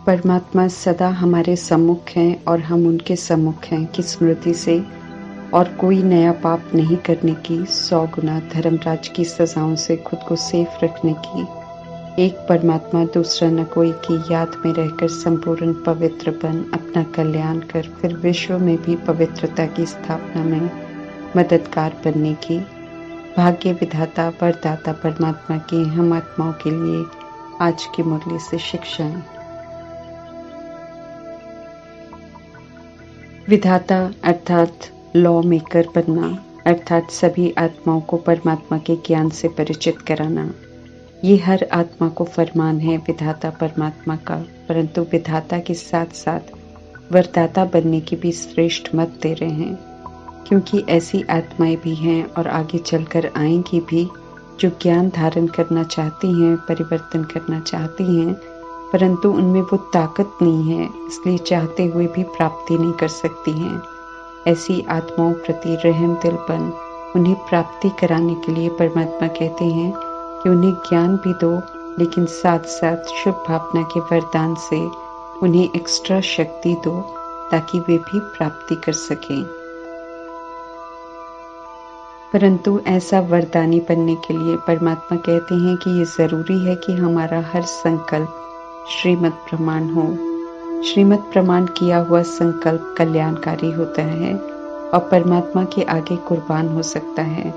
परमात्मा सदा हमारे सम्मुख हैं और हम उनके सम्मुख हैं की स्मृति से और कोई नया पाप नहीं करने की 100 गुना धर्मराज की सजाओं से खुद को सेफ रखने की, एक परमात्मा दूसरा न कोई की याद में रहकर संपूर्ण पवित्र बन अपना कल्याण कर फिर विश्व में भी पवित्रता की स्थापना में मददगार बनने की भाग्य विधाता वरदाता परमात्मा की हम आत्माओं के लिए आज की मुरली से शिक्षाएं। विधाता अर्थात लॉ मेकर बनना, अर्थात सभी आत्माओं को परमात्मा के ज्ञान से परिचित कराना, ये हर आत्मा को फरमान है विधाता परमात्मा का। परंतु विधाता के साथ साथ वरदाता बनने की भी श्रेष्ठ मत दे रहे हैं, क्योंकि ऐसी आत्माएं भी हैं और आगे चलकर आएंगी भी जो ज्ञान धारण करना चाहती हैं, परिवर्तन करना चाहती हैं, परंतु उनमें वो ताकत नहीं है, इसलिए चाहते हुए भी प्राप्ति नहीं कर सकती हैं। ऐसी आत्माओं प्रति रहम दिल बन उन्हें प्राप्ति कराने के लिए परमात्मा कहते हैं कि उन्हें ज्ञान भी दो, लेकिन साथ साथ शुभ भावना के वरदान से उन्हें एक्स्ट्रा शक्ति दो ताकि वे भी प्राप्ति कर सकें। परंतु ऐसा वरदानी बनने के लिए परमात्मा कहते हैं कि ये जरूरी है कि हमारा हर संकल्प श्रीमत प्रमाण हो। श्रीमत प्रमाण किया हुआ संकल्प कल्याणकारी होता है और परमात्मा के आगे कुर्बान हो सकता है।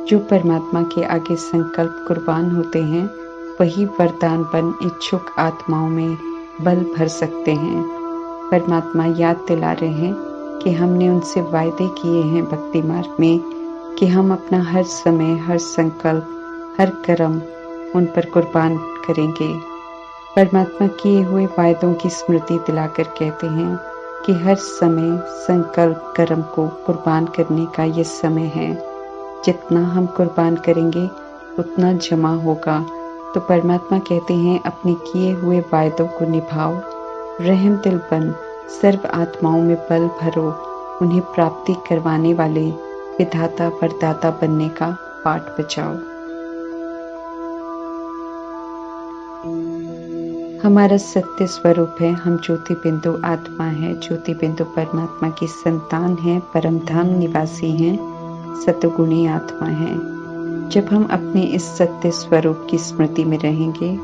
जो परमात्मा के आगे संकल्प कुर्बान होते हैं वही वरदान बन इच्छुक आत्माओं में बल भर सकते हैं। परमात्मा याद दिला रहे हैं कि हमने उनसे वायदे किए हैं भक्ति मार्ग में कि हम अपना हर समय, हर संकल्प, हर कर्म उन पर कुर्बान करेंगे। परमात्मा किए हुए वायदों की स्मृति दिलाकर कहते हैं कि हर समय संकल्प कर्म को कुर्बान करने का ये समय है। जितना हम कुर्बान करेंगे उतना जमा होगा। तो परमात्मा कहते हैं अपने किए हुए वायदों को निभाओ, रहम दिल बन सर्व आत्माओं में बल भरो, उन्हें प्राप्ति करवाने वाले विधाता वरदाता बनने का पाठ बचाओ। हमारा सत्य स्वरूप है, हम ज्योति बिंदु आत्मा है, ज्योति बिंदु परमात्मा की संतान है, परम धाम निवासी हैं, सतगुणी आत्मा है। जब हम अपने इस सत्य स्वरूप की स्मृति में रहेंगे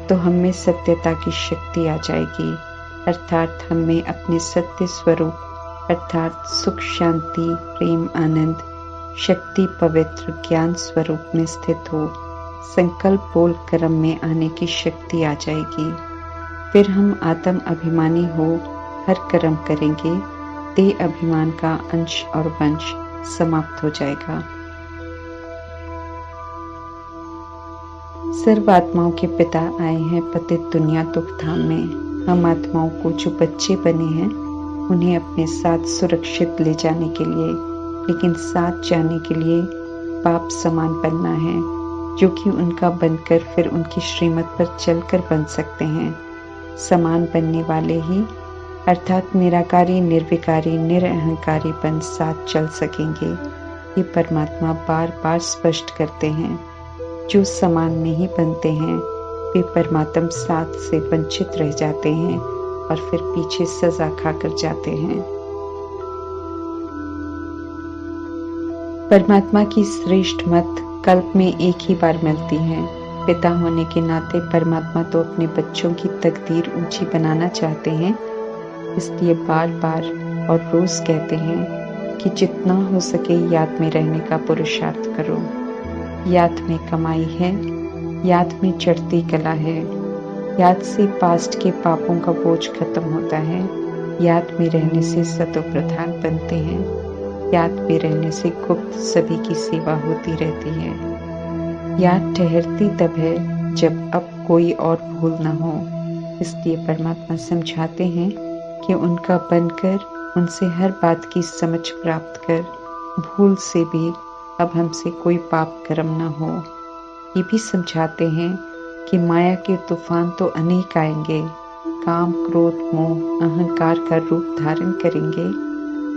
तो हम में सत्यता की शक्ति आ जाएगी, अर्थात हम में अपने सत्य स्वरूप अर्थात सुख, शांति, प्रेम, आनंद, शक्ति, पवित्र ज्ञान स्वरूप में स्थित हो संकल्प बोल कर्म में आने की शक्ति आ जाएगी। फिर हम आत्म अभिमानी हो हर कर्म करेंगे, देह अभिमान का अंश और वंश समाप्त हो जाएगा। सर्व आत्माओं के पिता आए हैं पतित दुनिया दुख धाम में। हम आत्माओं को जो बच्चे बने हैं उन्हें अपने साथ सुरक्षित ले जाने के लिए, लेकिन साथ जाने के लिए पाप समान बनना है, जो कि उनका बनकर फिर उनकी श्रीमत पर चलकर बन सकते हैं। समान बनने वाले ही अर्थात निराकारी, निर्विकारी, निरअहंकारी बन साथ चल सकेंगे। ये परमात्मा बार बार स्पष्ट करते हैं। जो समान नहीं बनते हैं वे परमात्म साथ से वंचित रह जाते हैं और फिर पीछे सजा खाकर जाते हैं। परमात्मा की श्रेष्ठ मत कल्प में एक ही बार मिलती है। पिता होने के नाते परमात्मा तो अपने बच्चों की तकदीर ऊंची बनाना चाहते हैं, इसलिए बार बार और रोज कहते हैं कि जितना हो सके याद में रहने का पुरुषार्थ करो। याद में कमाई है, याद में चढ़ती कला है, याद से पास्ट के पापों का बोझ खत्म होता है, याद में रहने से सतो प्रधान बनते हैं, याद में रहने से गुप्त सभी की सेवा होती रहती है। याद ठहरती तब है जब अब कोई और भूल न हो, इसलिए परमात्मा समझाते हैं कि उनका बनकर उनसे हर बात की समझ प्राप्त कर भूल से भी अब हमसे कोई पाप कर्म न हो। ये भी समझाते हैं कि माया के तूफान तो अनेक आएंगे, काम, क्रोध, मोह, अहंकार का रूप धारण करेंगे।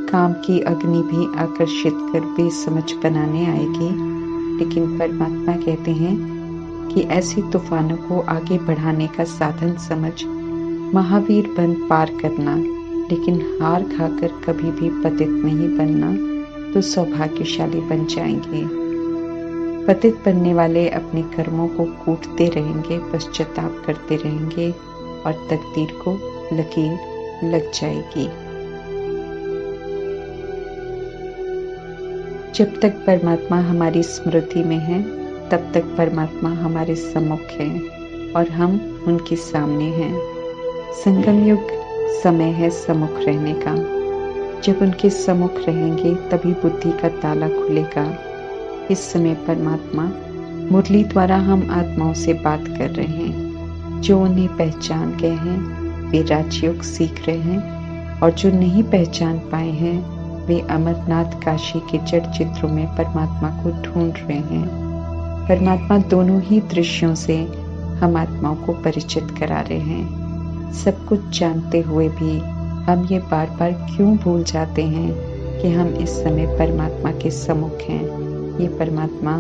काम की अग्नि भी आकर्षित कर बेसमझ बनाने आएगी, लेकिन परमात्मा कहते हैं कि ऐसे तूफानों को आगे बढ़ाने का साधन समझ महावीर बन पार करना, लेकिन हार खाकर कभी भी पतित नहीं बनना तो सौभाग्यशाली बन जाएंगे। पतित बनने वाले अपने कर्मों को कूटते रहेंगे, पश्चाताप करते रहेंगे और तकदीर को लकीर लग जाएगी। जब तक परमात्मा हमारी स्मृति में है, तब तक परमात्मा हमारे सम्मुख है और हम उनके सामने हैं। संगम युग समय है सम्मुख रहने का। जब उनके सम्मुख रहेंगे तभी बुद्धि का ताला खुलेगा। इस समय परमात्मा मुरली द्वारा हम आत्माओं से बात कर रहे हैं। जो उन्हें पहचान गए हैं वे राजयोग सीख रहे हैं और जो नहीं पहचान पाए हैं वे अमरनाथ काशी के जड़ चित्रों में परमात्मा को ढूंढ रहे हैं। परमात्मा दोनों ही दृश्यों से हम आत्माओं को परिचित करा रहे हैं। सब कुछ जानते हुए भी हम ये बार बार क्यों भूल जाते हैं कि हम इस समय परमात्मा के सम्मुख हैं। ये परमात्मा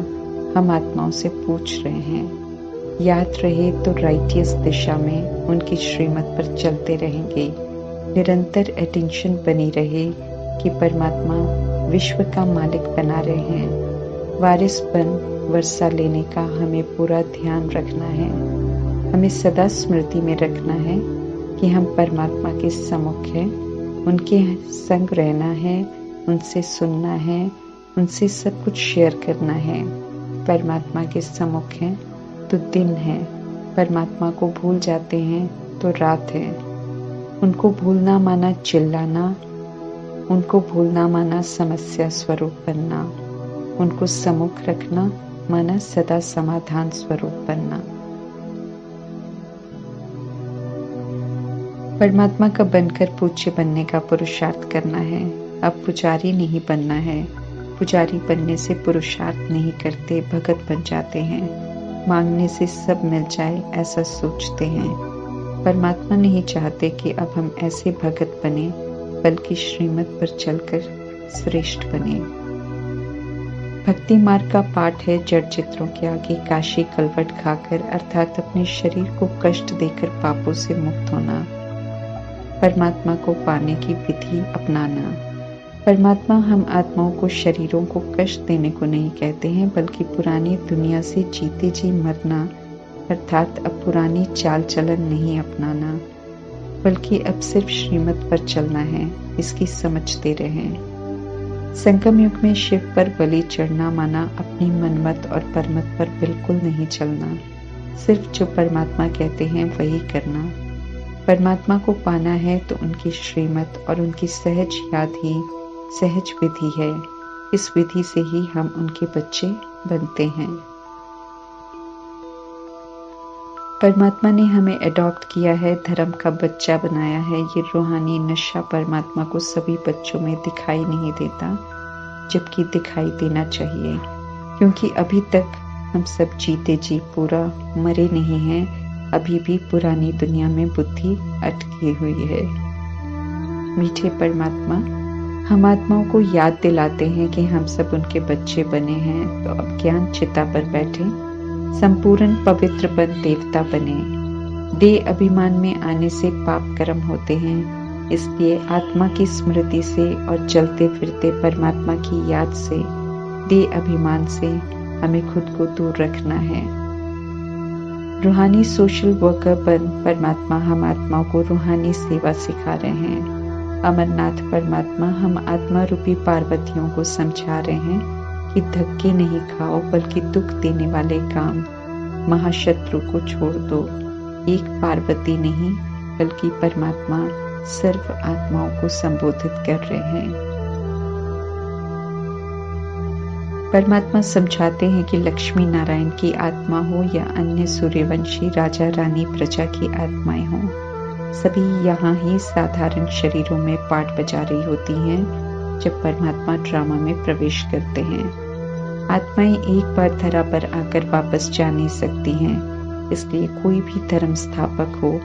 हम आत्माओं से पूछ रहे हैं। याद रहे तो राइटियस दिशा में उनकी श्रीमत पर चलते रहेंगे। निरंतर अटेंशन बनी रहे कि परमात्मा विश्व का मालिक बना रहे हैं। वारिस बन वर्षा लेने का हमें पूरा ध्यान रखना है। हमें सदा स्मृति में रखना है कि हम परमात्मा के सम्मुख हैं। उनके संग रहना है, उनसे सुनना है, उनसे सब कुछ शेयर करना है। परमात्मा के सम्मुख हैं तो दिन है, परमात्मा को भूल जाते हैं तो रात है। उनको भूलना माना चिल्लाना, उनको भूलना माना समस्या स्वरूप बनना, उनको सम्मुख रखना माना सदा समाधान स्वरूप बनना। परमात्मा का बनकर पूज्य बनने का पुरुषार्थ करना है। अब पुजारी नहीं बनना है। पुजारी बनने से पुरुषार्थ नहीं करते, भगत बन जाते हैं। मांगने से सब मिल जाए ऐसा सोचते हैं। परमात्मा नहीं चाहते कि अब हम ऐसे भगत बने, बल्कि श्रीमत पर चलकर श्रेष्ठ बने। भक्ति मार्ग का पाठ है जड़ चित्रों के आगे काशी कलवट खाकर, अर्थात अपने शरीर को कष्ट देकर पापों से मुक्त होना। परमात्मा को पाने की विधि अपनाना। परमात्मा हम आत्माओं को शरीरों को कष्ट देने को नहीं कहते हैं, बल्कि पुरानी दुनिया से जीते जी मरना, अर्थात अब पुरानी चाल चलन नहीं अपनाना, बल्कि अब सिर्फ श्रीमत पर चलना है। इसकी समझते रहें। संगम युग में शिव पर बलि चढ़ना माना अपनी मनमत और परमत पर बिल्कुल नहीं चलना। सिर्फ जो परमात्मा कहते हैं वही करना। परमात्मा को पाना है तो उनकी श्रीमत और उनकी सहज याद ही सहज विधि है। इस विधि से ही हम उनके बच्चे बनते हैं। परमात्मा ने हमें अडॉप्ट किया है, धर्म का बच्चा बनाया है। ये रूहानी नशा परमात्मा को सभी बच्चों में दिखाई नहीं देता, जबकि दिखाई देना चाहिए, क्योंकि अभी तक हम सब जीते जी पूरा मरे नहीं हैं। अभी भी पुरानी दुनिया में बुद्धि अटकी हुई है। मीठे परमात्मा हम आत्माओं को याद दिलाते हैं कि हम सब उनके बच्चे बने हैं, तो अब ज्ञान चिता पर बैठे संपूर्ण पवित्र बन देवता बने। देह अभिमान में आने से पाप कर्म होते हैं, इसलिए आत्मा की स्मृति से और चलते फिरते परमात्मा की याद से, देह अभिमान से हमें खुद को दूर रखना है। रूहानी सोशल वर्कर बन परमात्मा हम आत्माओं को रूहानी सेवा सिखा रहे हैं। अमरनाथ परमात्मा हम आत्मा रूपी पार्वतियों को समझा रहे हैं कि धक्के नहीं खाओ, बल्कि दुख देने वाले काम महाशत्रु को छोड़ दो। एक पार्वती नहीं बल्कि परमात्मा सर्व आत्माओं को संबोधित कर रहे हैं। परमात्मा समझाते हैं कि लक्ष्मी नारायण की आत्मा हो या अन्य सूर्यवंशी राजा रानी प्रजा की आत्माएं हों, सभी यहाँ ही साधारण शरीरों में पाठ बजा रही होती हैं जब परमात्मा ड्रामा में प्रवेश करते हैं। आत्माएं एक बार धरा पर आकर वापस जा नहीं सकती हैं, इसलिए कोई भी धर्म स्थापक हो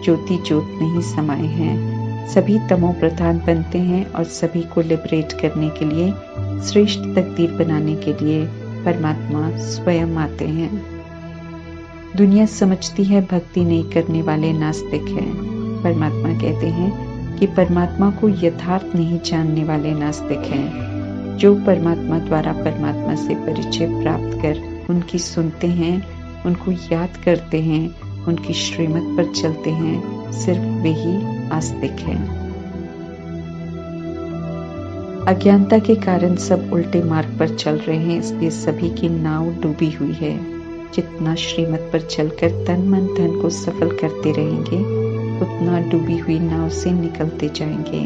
ज्योति ज्योत नहीं समाये हैं। सभी तमो प्रधान बनते हैं और सभी को लिबरेट करने के लिए, श्रेष्ठ तकदीर बनाने के लिए परमात्मा स्वयं आते हैं। दुनिया समझती है भक्ति नहीं करने वाले नास्तिक हैं। परमात्मा कहते हैं कि परमात्मा को यथार्थ नहीं जानने वाले नास्तिक हैं। जो परमात्मा द्वारा परमात्मा से परिचय प्राप्त कर उनकी सुनते हैं, उनको याद करते हैं, उनकी श्रीमत पर चलते हैं, सिर्फ वे ही आस्तिक हैं। अज्ञानता के कारण सब उल्टे मार्ग पर चल रहे हैं, इसलिए सभी की नाव डूबी हुई है। जितना श्रीमत पर चलकर तन मन धन को सफल करते रहेंगे, उतना डूबी हुई नाव से निकलते जाएंगे।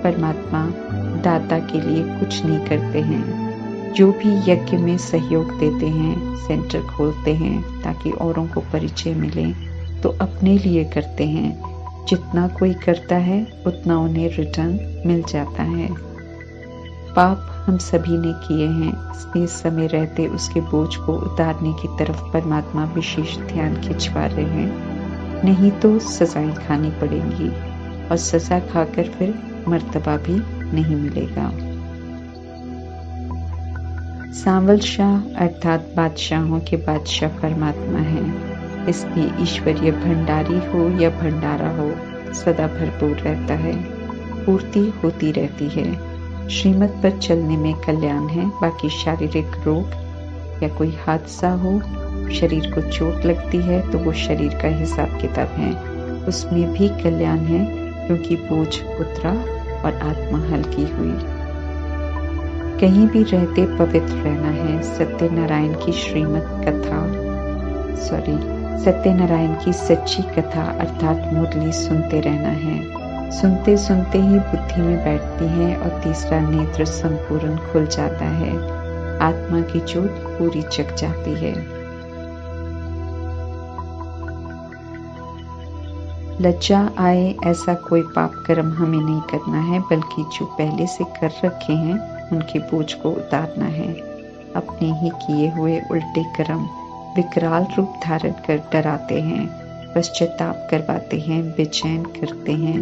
परमात्मा दाता के लिए कुछ नहीं करते हैं। जो भी यज्ञ में सहयोग देते हैं, सेंटर खोलते हैं ताकि औरों को परिचय मिले, तो अपने लिए करते हैं। जितना कोई करता है उतना उन्हें रिटर्न मिल जाता है। पाप हम सभी ने किए हैं, इसलिए समय रहते उसके बोझ को उतारने की तरफ परमात्मा विशेष ध्यान खिंचवा रहे हैं। नहीं तो सजाएं खानी पड़ेंगी और सजा खाकर फिर मर्तबा भी नहीं मिलेगा। सांवल शाह अर्थात बादशाहों के बादशाह परमात्मा है, इसलिए ईश्वरीय भंडारी हो या भंडारा हो, सदा भरपूर रहता है, पूर्ति होती रहती है। श्रीमत पर चलने में कल्याण है। बाकी शारीरिक रोग या कोई हादसा हो, शरीर को चोट लगती है तो वो शरीर का हिसाब किताब है, उसमें भी कल्याण है, क्योंकि बोझ उतरा और आत्मा हल्की हुई। कहीं भी रहते पवित्र रहना है। सत्यनारायण की सत्यनारायण की सच्ची कथा अर्थात मुरली सुनते रहना है। सुनते सुनते ही बुद्धि में बैठती है और तीसरा नेत्र संपूर्ण खुल जाता है। आत्मा की ज्योत पूरी जग जाती है। लज्जा आए ऐसा कोई पाप कर्म हमें नहीं करना है, बल्कि जो पहले से कर रखे हैं उनके बोझ को उतारना है। अपने ही किए हुए उल्टे कर्म विकराल रूप धारण कर डराते हैं, पश्चाताप करवाते हैं, बेचैन करते हैं,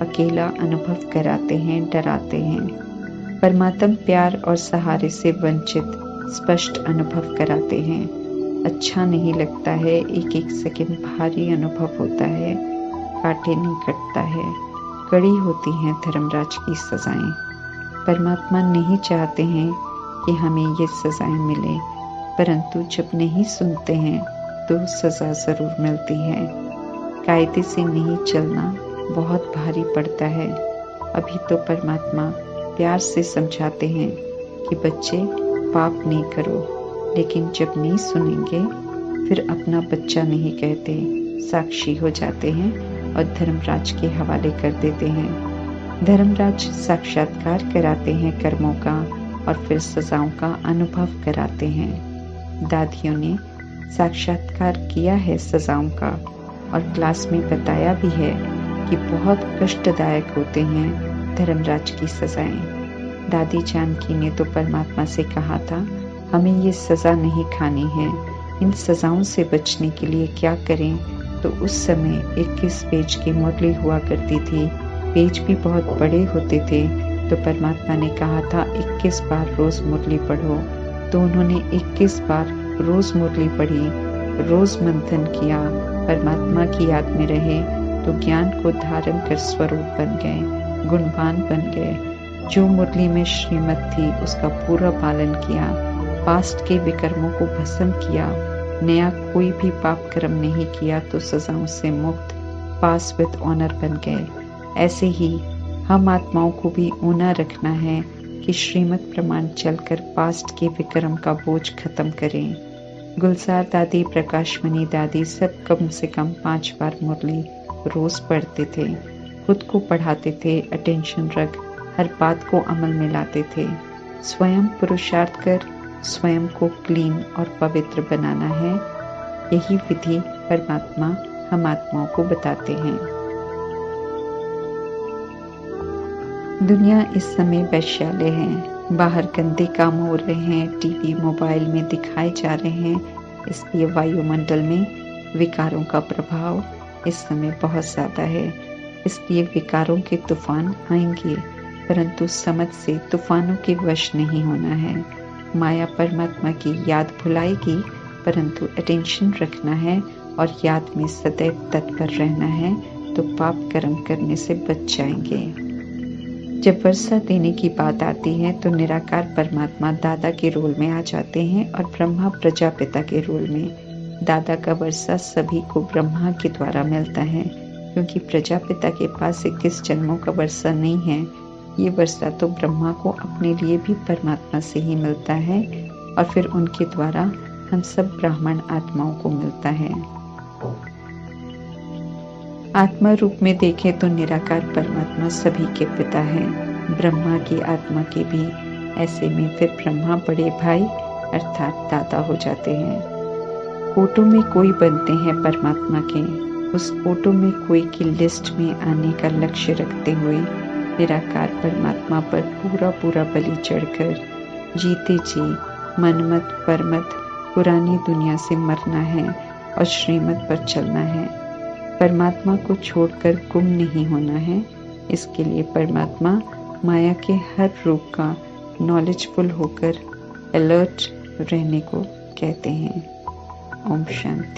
अकेला अनुभव कराते हैं, डराते हैं। परमात्मा प्यार और सहारे से वंचित स्पष्ट अनुभव कराते हैं। अच्छा नहीं लगता है, एक एक सेकंड भारी अनुभव होता है, काटे नहीं कटता है। कड़ी होती हैं धर्मराज की सजाएं। परमात्मा नहीं चाहते हैं कि हमें ये सजाएं मिले, परंतु जब नहीं सुनते हैं तो सजा जरूर मिलती है। कायदे से नहीं चलना बहुत भारी पड़ता है। अभी तो परमात्मा प्यार से समझाते हैं कि बच्चे पाप नहीं करो, लेकिन जब नहीं सुनेंगे फिर अपना बच्चा नहीं कहते, साक्षी हो जाते हैं और धर्मराज के हवाले कर देते हैं। धर्मराज साक्षात्कार कराते हैं कर्मों का और फिर सजाओं का अनुभव कराते हैं। दादियों ने साक्षात्कार किया है सजाओं का और क्लास में बताया भी है कि बहुत कष्टदायक होते हैं धर्मराज की सजाएं। दादी जानकी ने तो परमात्मा से कहा था, हमें ये सजा नहीं खानी है, इन सजाओं से बचने के लिए क्या करें? तो उस समय 21 पेज की मुरली हुआ करती थी, पेज भी बहुत बड़े होते थे। तो परमात्मा ने कहा था 21 बार रोज मुरली पढ़ो, तो उन्होंने 21 बार रोज मुरली पढ़ी, रोज मंथन किया, परमात्मा की याद में रहे, तो ज्ञान को धारण कर स्वरूप बन गए, गुणवान बन गए। जो मुरली में श्रीमत थी उसका पूरा पालन किया, पास्ट के विकर्मों को भस्म किया, नया कोई भी पाप कर्म नहीं किया, तो सजाओं से मुक्त पास विद ऑनर बन गए। ऐसे ही हम आत्माओं को भी ऊना रखना है कि श्रीमत प्रमाण चलकर पास्ट के विकर्म का बोझ खत्म करें। गुलजार दादी, प्रकाशमणि दादी सब कम से कम 5 बार मुरली रोज पढ़ते थे, खुद को पढ़ाते थे, अटेंशन रख हर बात को अमल में लाते थे। स्वयं पुरुषार्थ कर स्वयं को क्लीन और पवित्र बनाना है। यही विधि परमात्मा हम आत्माओं को बताते हैं। दुनिया इस समय वैश्यालय है, बाहर गंदे काम हो रहे हैं, टीवी मोबाइल में दिखाए जा रहे हैं, इसलिए वायुमंडल में विकारों का प्रभाव इस समय बहुत ज्यादा है। इसलिए विकारों के तूफान आएंगे, परंतु समझ से तूफानों के वश नहीं होना है। माया परमात्मा की याद भुलाएगी परंतु अटेंशन रखना है और याद में सदैव तत्पर रहना है, तो पाप कर्म करने से बच जाएंगे। जब वर्षा देने की बात आती है तो निराकार परमात्मा दादा के रोल में आ जाते हैं और ब्रह्मा प्रजापिता के रोल में। दादा का वर्षा सभी को ब्रह्मा के द्वारा मिलता है, क्योंकि प्रजापिता के पास 21 जन्मों का वर्षा नहीं है। ये वर्षा तो ब्रह्मा को अपने लिए भी परमात्मा से ही मिलता है और फिर उनके द्वारा हम सब ब्राह्मण आत्माओं को मिलता है। आत्मा रूप में देखें तो निराकार परमात्मा सभी के पिता हैं, ब्रह्मा की आत्मा के भी। ऐसे में फिर ब्रह्मा बड़े भाई अर्थात दादा हो जाते हैं। कोटों में कोई बनते हैं परमात्मा के, उस कोटों में कोई की लिस्ट में आने का लक्ष्य रखते हुए निराकार परमात्मा पर पूरा बलि चढ़कर जीते जी मनमत परमत पुरानी दुनिया से मरना है और श्रीमत पर चलना है। परमात्मा को छोड़कर गुम नहीं होना है। इसके लिए परमात्मा माया के हर रूप का नॉलेजफुल होकर अलर्ट रहने को कहते हैं। ओम शांति।